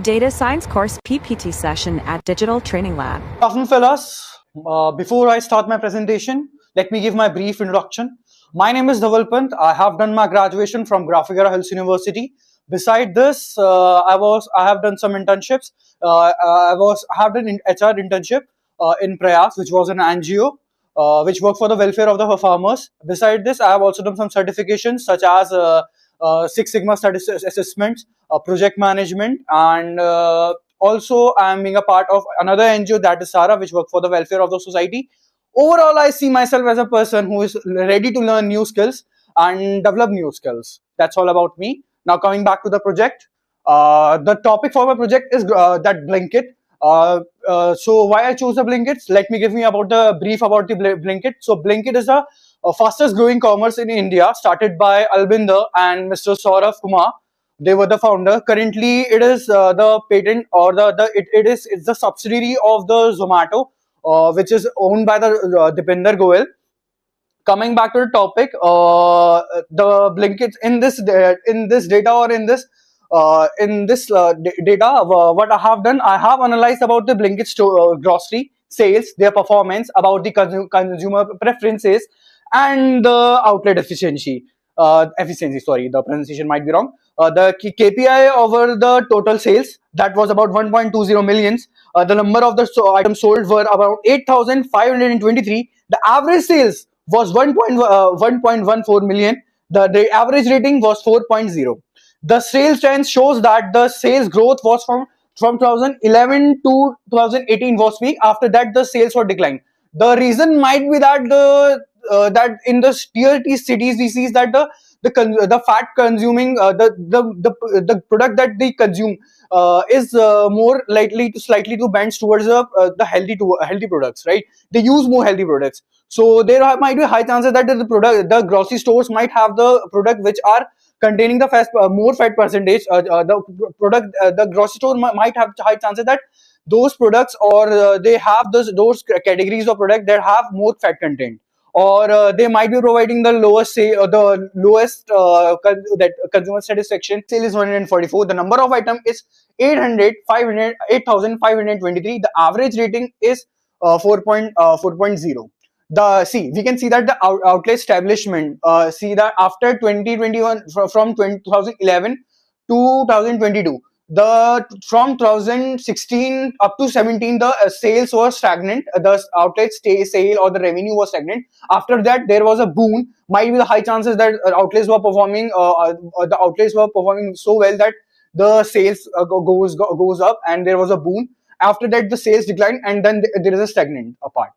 Data Science course PPT session at Digital Training Lab. Good afternoon, fellas. Before I start my presentation, let me give my brief introduction. My name is Dhaval Pant. I have done my graduation from Grafigara Hills University. Beside this, I have done some internships. I have done an HR internship in Prayas, which was an NGO, which worked for the welfare of the farmers. Beside this, I have also done some certifications such as Six Sigma assessments, project management, and also I am being a part of another NGO, that is Sara, which work for the welfare of the society. Overall, I see myself as a person who is ready to learn new skills and develop new skills. That's all about me. Now coming back to the project, the topic for my project is that Blinkit. So why I chose the Blinkit? Let me give me about the brief about the Blinkit. So Blinkit is the fastest growing commerce in India, started by Albinder and Mr. Saurav Kumar. They were the founder. Currently, it is the patent, or it's the subsidiary of the Zomato, which is owned by the Dipinder Goyal. Coming back to the topic, the Blinkit in this data, or in this data, what I have done, I have analyzed about the Blinkit grocery sales, their performance, about the consumer preferences, and the outlet efficiency. Sorry, the pronunciation might be wrong. The KPI over the total sales, that was about 1.20 millions. The number of the items sold were about 8,523. The average sales was 1.14 million. The average rating was 4.0. The sales trend shows that the sales growth was from 2011 to 2018 was peak. After that, the sales were declined. The reason might be that that in the tier T cities, we see that the fat consuming the product that they consume is more likely to slightly to bend towards the healthy products, right? They use more healthy products, so there might be high chances that the grocery stores might have the product which are containing the more fat percentage. The grocery store might have high chances that those products, or they have those categories of product that have more fat content, or they might be providing the lowest the lowest that consumer satisfaction. Sale is 144. The number of item is 8,523. The average rating is 4.0. We can see that the outlet establishment, see that after 2021, from 2011 to 2022, from 2016 up to 17, the sales were stagnant. The outlet sale or the revenue was stagnant. After that, there was a boom. Might be the high chances that outlets were performing so well that the sales goes up, and there was a boom. After that, the sales declined, and then there is a stagnant part.